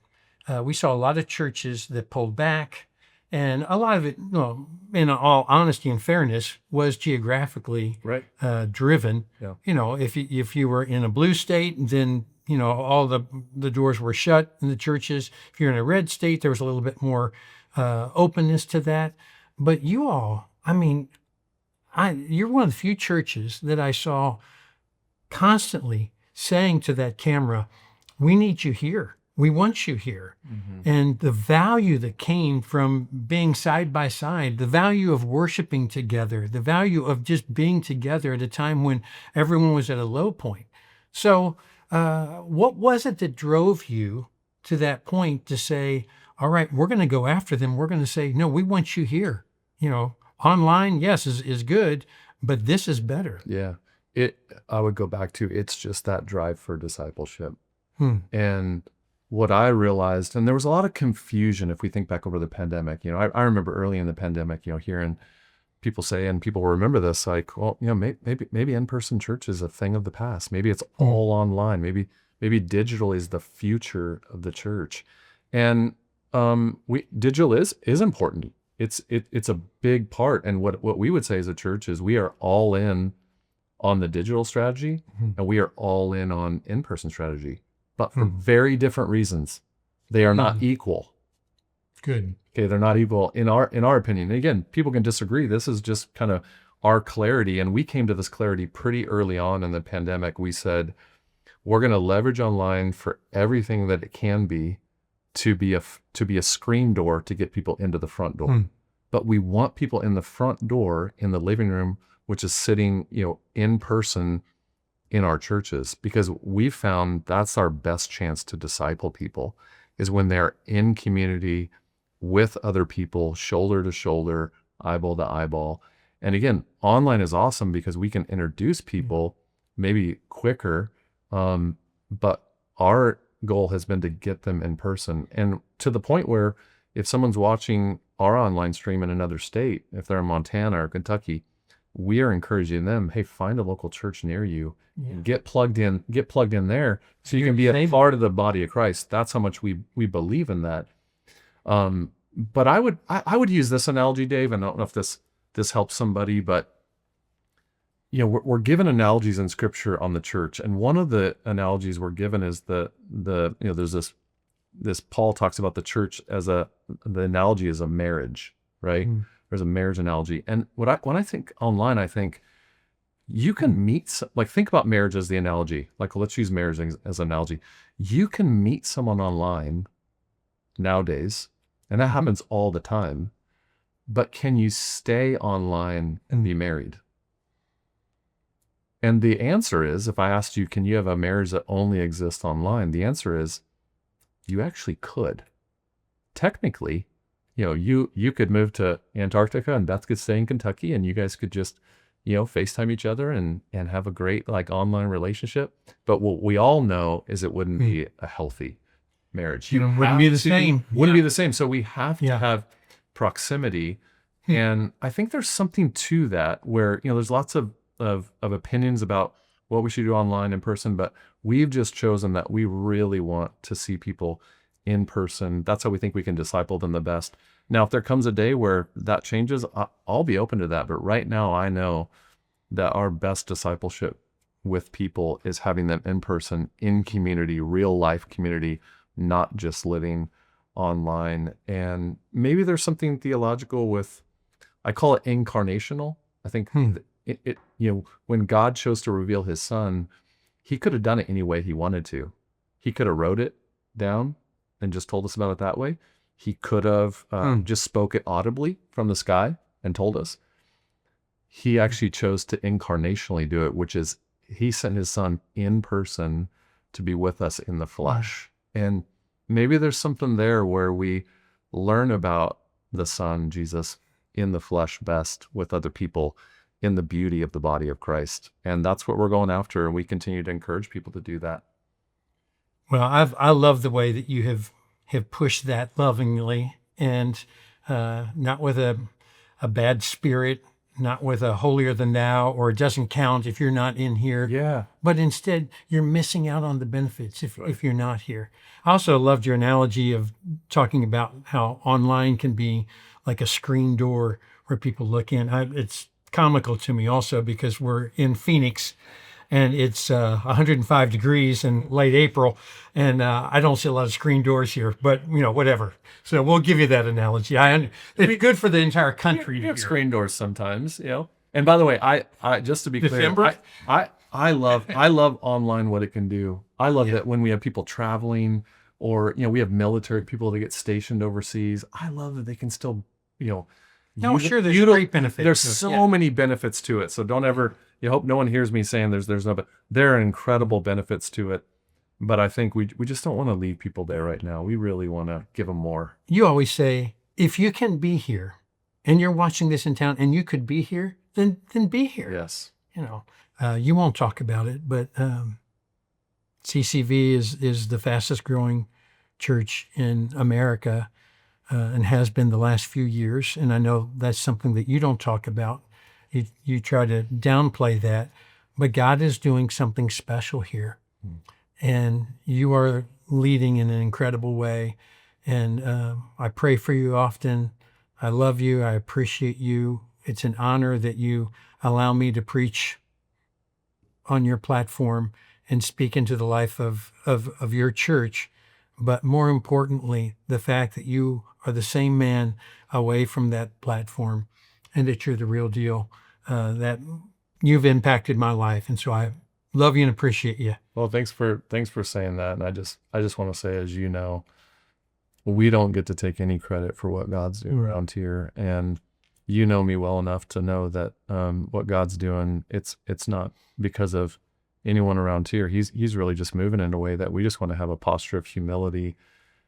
We saw a lot of churches that pulled back, and a lot of it, well, in all honesty and fairness, was geographically Right. driven. Yeah. If you were in a blue state, then all the doors were shut in the churches. If you're in a red state, there was a little bit more openness to that. But you all, I mean, you're one of the few churches that I saw constantly saying to that camera, "We need you here. We want you here." Mm-hmm. And the value that came from being side by side, the value of worshiping together, the value of just being together at a time when everyone was at a low point. So, what was it that drove you to that point to say, all right, we're going to go after them. We're going to say, no, we want you here. Online, yes, is good, but this is better. Yeah. I would go back to, it's just that drive for discipleship. And what I realized, and there was a lot of confusion if we think back over the pandemic. I remember early in the pandemic, hearing people say, and people will remember this, like, well, maybe in-person church is a thing of the past. Maybe it's all online. Maybe digital is the future of the church. And digital is important. It's a big part. And what we would say as a church is we are all in on the digital strategy, and we are all in on in-person strategy, but for very different reasons. They are not equal. Good. Okay, they're not equal in our opinion. And again, people can disagree. This is just kind of our clarity, and we came to this clarity pretty early on in the pandemic. We said we're going to leverage online for everything that it can be to be a screen door to get people into the front door. But we want people in the front door in the living room, which is sitting, in person in our churches, because we found that's our best chance to disciple people, is when they're in community with other people, shoulder to shoulder, eyeball to eyeball. And again, online is awesome because we can introduce people maybe quicker, but our goal has been to get them in person. And to the point where if someone's watching our online stream in another state, if they're in Montana or Kentucky, we are encouraging them, hey, find a local church near you, get plugged in there so you can be a part of the body of Christ. That's how much we believe in that. But I would use this analogy, Dave, and I don't know if this helps somebody, but we're given analogies in Scripture on the church, and one of the analogies we're given is there's this Paul talks about the church as the analogy is a marriage, right? There's a marriage analogy. And when I think online, I think you can meet, think about marriage as the analogy. Let's use marriage as an analogy. You can meet someone online nowadays, and that happens all the time. But can you stay online and be married? And the answer is, if I asked you, can you have a marriage that only exists online? The answer is, you actually could. Technically, you could move to Antarctica and Beth could stay in Kentucky, and you guys could just, FaceTime each other and have a great online relationship. But what we all know is it wouldn't be a healthy marriage. Wouldn't be the same. Wouldn't be the same. So we have to have proximity. And I think there's something to that where, there's lots of opinions about what we should do online, in person, but we've just chosen that we really want to see people in person. That's how we think we can disciple them the best. Now, if there comes a day where that changes, I'll be open to that. But right now, I know that our best discipleship with people is having them in person, in community, real life community, not just living online. And maybe there's something theological with, I call it incarnational. I think when God chose to reveal his son, he could have done it any way he wanted to. He could have wrote it down and just told us about it that way. He could have just spoke it audibly from the sky and told us. He actually chose to incarnationally do it, which is he sent his son in person to be with us in the flesh. And maybe there's something there where we learn about the son, Jesus, in the flesh best with other people in the beauty of the body of Christ. And that's what we're going after. And we continue to encourage people to do that. Well, I love the way that you have pushed that lovingly and not with a bad spirit, not with a holier than thou, or it doesn't count if you're not in here. Yeah. But instead, you're missing out on the benefits if you're not here. I also loved your analogy of talking about how online can be like a screen door where people look in. It's comical to me also because we're in Phoenix and it's 105 degrees in late April, and I don't see a lot of screen doors here, but whatever. So we'll give you that analogy. It's good for the entire country. We have screen doors sometimes, And by the way, I just to be clear, I love online what it can do. I love that when we have people traveling, or we have military people that get stationed overseas. I love that they can still, No, sure, there's great benefits. There's so many benefits to it. So don't ever. You hope no one hears me saying there's no, but there are incredible benefits to it. But I think we just don't want to leave people there right now. We really want to give them more. You always say, if you can be here and you're watching this in town and you could be here, then be here. Yes. You won't talk about it, but CCV is the fastest growing church in America and has been the last few years. And I know that's something that you don't talk about. You try to downplay that, but God is doing something special here. And you are leading in an incredible way. And I pray for you often. I love you. I appreciate you. It's an honor that you allow me to preach on your platform and speak into the life of your church. But more importantly, the fact that you are the same man away from that platform and that you're the real deal, that you've impacted my life. And so I love you and appreciate you. Well, thanks for saying that. And I just want to say, as you know, we don't get to take any credit for what God's doing around here. And you know me well enough to know that what God's doing, it's not because of anyone around here. He's really just moving in a way that we just want to have a posture of humility.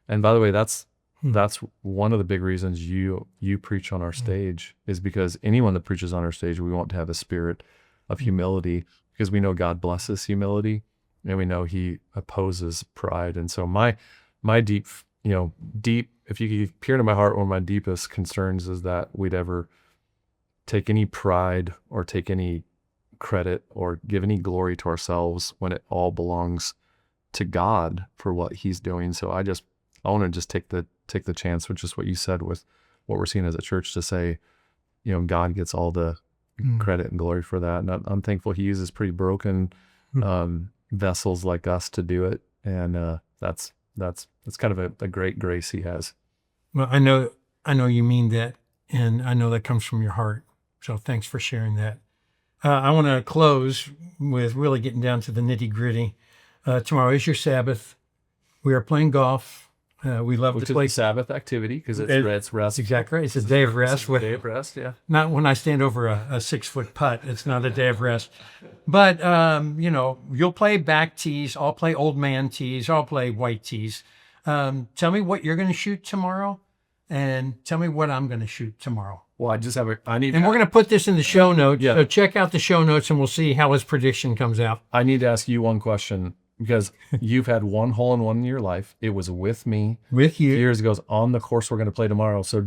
And by the way, that's one of the big reasons you preach on our stage, is because anyone that preaches on our stage, we want to have a spirit of humility, because we know God blesses humility and we know he opposes pride. And so my deep, if you could peer into my heart, one of my deepest concerns is that we'd ever take any pride or take any credit or give any glory to ourselves when it all belongs to God for what he's doing. So I want to just take the chance, which is what you said with what we're seeing as a church, to say, God gets all the credit and glory for that. And I'm thankful he uses pretty broken vessels like us to do it. And that's kind of a great grace he has. Well, I know you mean that, and I know that comes from your heart. So thanks for sharing that. I want to close with really getting down to the nitty gritty. Tomorrow is your Sabbath. We are playing golf. We love to play Sabbath activity because it's rest. Exactly right. It's a day of rest. It's a day of rest, yeah. Not when I stand over a 6-foot putt. It's not a day of rest. But, you'll play back tees. I'll play old man tees. I'll play white tees. Tell me what you're going to shoot tomorrow, and tell me what I'm going to shoot tomorrow. Well, and we're going to put this in the show notes. Yeah. So check out the show notes and we'll see how his prediction comes out. I need to ask you one question, because you've had one hole-in-one in your life. It was with me. With you. Years ago, on the course we're going to play tomorrow. So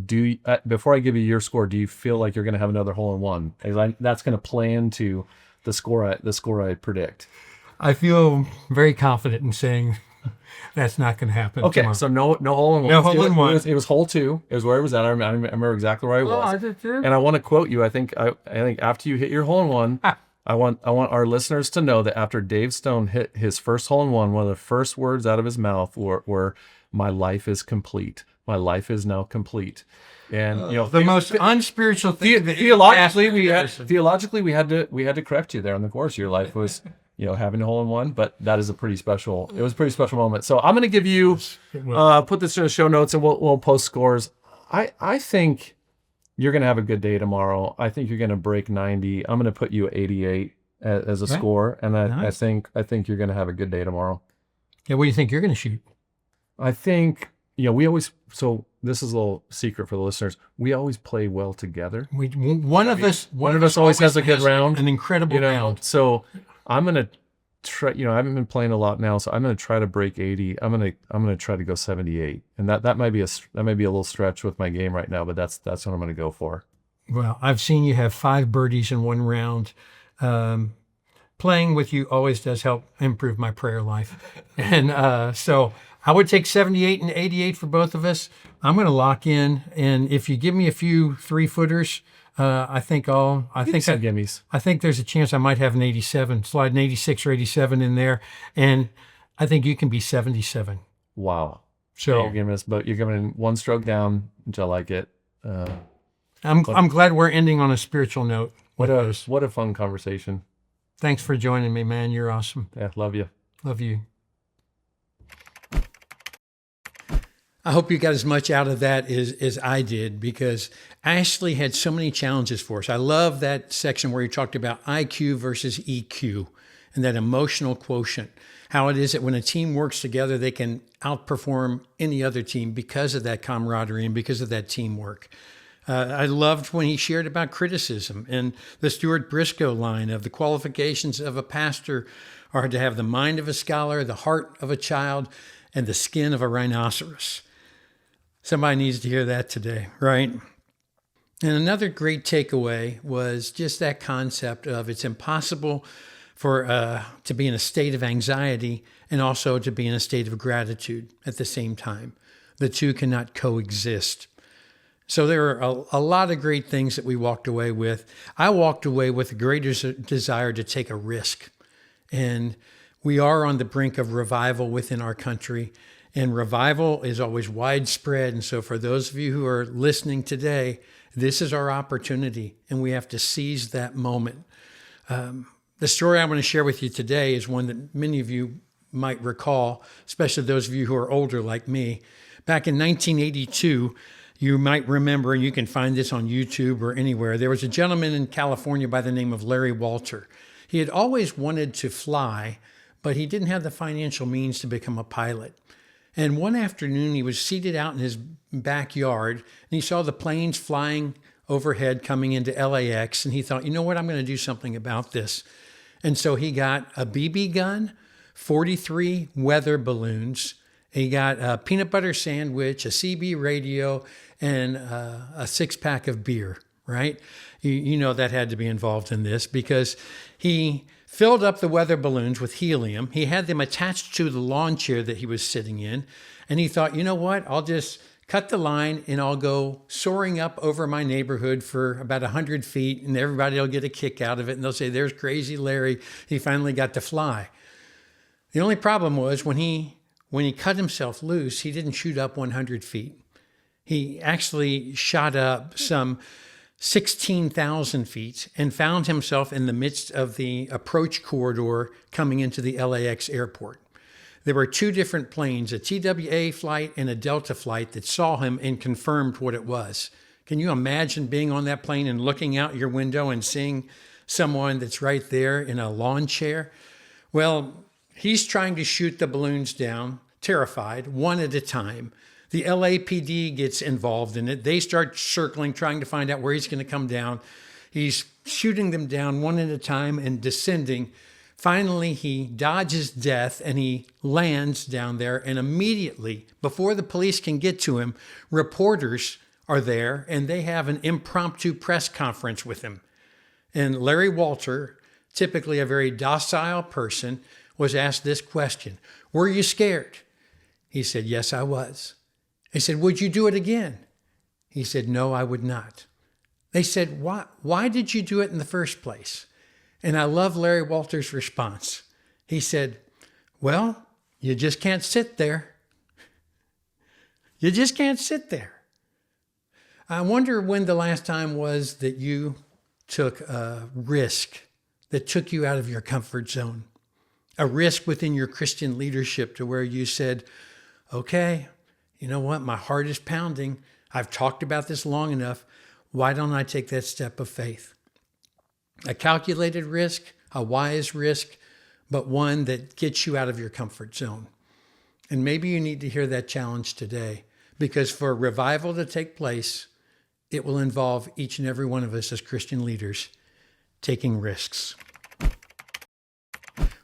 before I give you your score, do you feel like you're going to have another hole-in-one? That's going to play into the score I predict. I feel very confident in saying that's not going to happen. Okay, tomorrow. So no hole-in-one. No hole-in-one. It was hole 2. It was where it was at. I remember exactly where I was. Oh, I did too. And I want to quote you. I think after you hit your hole-in-one, I want our listeners to know that after Dave Stone hit his first hole-in-one, one of the first words out of his mouth were "My life is complete. My life is now complete." And the most unspiritual thing. Theologically, we had to correct you there on the course. Your life was having a hole-in-one, but that is it was a pretty special moment. So I'm going to give you put this in the show notes, and we'll post scores. I think you're going to have a good day tomorrow. I think you're going to break 90. I'm going to put you at 88 as a score, and nice. I think you're going to have a good day tomorrow. Yeah, what do you think you're going to shoot? I think we always. So this is a little secret for the listeners. We always play well together. One of us always has a good round, an incredible round. So I'm going to try. I haven't been playing a lot now, so I'm going to try to break 80. I'm going to try to go 78, and that might be a little stretch with my game right now, but that's what I'm going to go for. Well, I've seen you have 5 birdies in one round. Playing with you always does help improve my prayer life. And so I would take 78 and 88 for both of us. I'm going to lock in. And if you give me a few 3-footers, I think Gimmies. I think there's a chance I might have an 87, slide an 86 or 87 in there. And I think you can be 77. Wow. So you're giving one stroke down, which I like it. I'm glad we're ending on a spiritual note. What a fun conversation. Thanks for joining me, man. You're awesome. Yeah, love you. Love you. I hope you got as much out of that as I did, because Ashley had so many challenges for us. I love that section where he talked about IQ versus EQ and that emotional quotient, how it is that when a team works together, they can outperform any other team because of that camaraderie and because of that teamwork. I loved when he shared about criticism and the Stuart Briscoe line of the qualifications of a pastor are to have the mind of a scholar, the heart of a child, and the skin of a rhinoceros. Somebody needs to hear that today, right? And another great takeaway was just that concept of it's impossible to be in a state of anxiety and also to be in a state of gratitude at the same time. The two cannot coexist. So there are a lot of great things that we walked away with. I walked away with a greater desire to take a risk. And we are on the brink of revival within our country. And revival is always widespread. And so for those of you who are listening today, this is our opportunity. And we have to seize that moment. The story I'm going to share with you today is one that many of you might recall, especially those of you who are older like me. Back in 1982, you might remember, and you can find this on YouTube or anywhere, there was a gentleman in California by the name of Larry Walter. He had always wanted to fly, but he didn't have the financial means to become a pilot. And one afternoon, he was seated out in his backyard, and he saw the planes flying overhead coming into LAX, and he thought, you know what, I'm going to do something about this. And so he got a BB gun, 43 weather balloons. He got a peanut butter sandwich, a CB radio, and a 6-pack of beer, right? You know that had to be involved in this because he filled up the weather balloons with helium. He had them attached to the lawn chair that he was sitting in. And he thought, you know what? I'll just cut the line and I'll go soaring up over my neighborhood for about 100 feet and everybody will get a kick out of it. And they'll say, there's crazy Larry. He finally got to fly. The only problem was when he cut himself loose, he didn't shoot up 100 feet. He actually shot up some 16,000 feet and found himself in the midst of the approach corridor coming into the LAX airport. There were 2 different planes, a TWA flight and a Delta flight, that saw him and confirmed what it was. Can you imagine being on that plane and looking out your window and seeing someone that's right there in a lawn chair? Well, he's trying to shoot the balloons down, terrified, one at a time. The LAPD gets involved in it. They start circling, trying to find out where he's going to come down. He's shooting them down one at a time and descending. Finally, he dodges death and he lands down there. And immediately, before the police can get to him, reporters are there and they have an impromptu press conference with him. And Larry Walter, typically a very docile person, was asked this question: were you scared? He said, yes, I was. They said, would you do it again? He said, no, I would not. They said, why did you do it in the first place? And I love Larry Walter's response. He said, well, you just can't sit there. You just can't sit there. I wonder when the last time was that you took a risk that took you out of your comfort zone. A risk within your Christian leadership to where you said, okay, you know what? My heart is pounding. I've talked about this long enough. Why don't I take that step of faith? A calculated risk, a wise risk, but one that gets you out of your comfort zone. And maybe you need to hear that challenge today, because for revival to take place, it will involve each and every one of us as Christian leaders taking risks.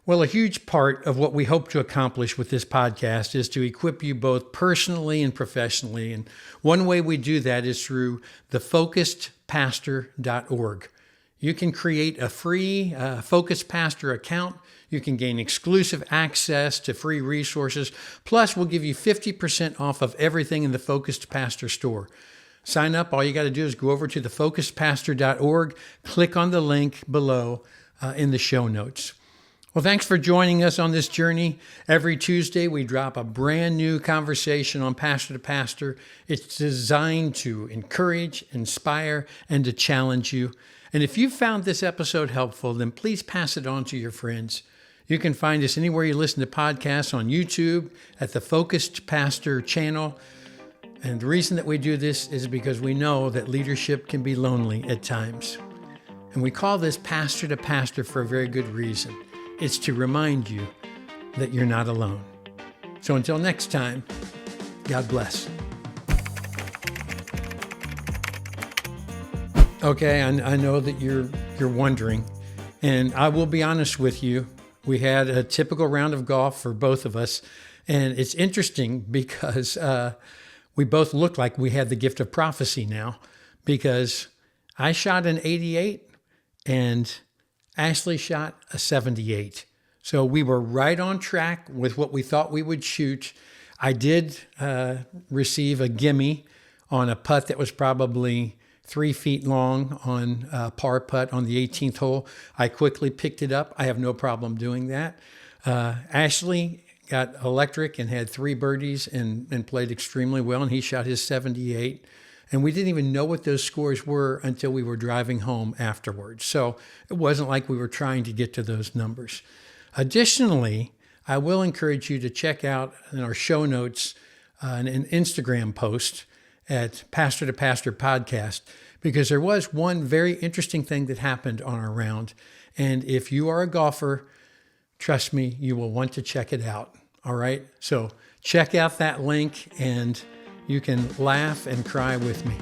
Well, a huge part of what we hope to accomplish with this podcast is to equip you both personally and professionally. And one way we do that is through the focused focusedpastor.org. You can create a free Focused Pastor account. You can gain exclusive access to free resources. Plus, we'll give you 50% off of everything in the Focused Pastor store. Sign up. All you got to do is go over to thefocusedpastor.org, click on the link below in the show notes. Well, thanks for joining us on this journey. Every Tuesday, we drop a brand new conversation on Pastor to Pastor. It's designed to encourage, inspire, and to challenge you. And if you found this episode helpful, then please pass it on to your friends. You can find us anywhere you listen to podcasts, on YouTube, at the Focused Pastor channel. And the reason that we do this is because we know that leadership can be lonely at times. And we call this Pastor to Pastor for a very good reason. It's to remind you that you're not alone. So until next time, God bless. Okay, I know that you're wondering, and I will be honest with you. We had a typical round of golf for both of us, and it's interesting because we both look like we had the gift of prophecy now, because I shot an 88 and Ashley shot a 78. So we were right on track with what we thought we would shoot. I did receive a gimme on a putt that was probably 3 feet long on a par putt on the 18th hole. I quickly picked it up. I have no problem doing that. Ashley got electric and had 3 birdies and played extremely well, and he shot his 78. And we didn't even know what those scores were until we were driving home afterwards. So it wasn't like we were trying to get to those numbers. Additionally, I will encourage you to check out in our show notes an Instagram post at Pastor to Pastor Podcast, because there was one very interesting thing that happened on our round. And if you are a golfer, trust me, you will want to check it out. All right? So check out that link and you can laugh and cry with me.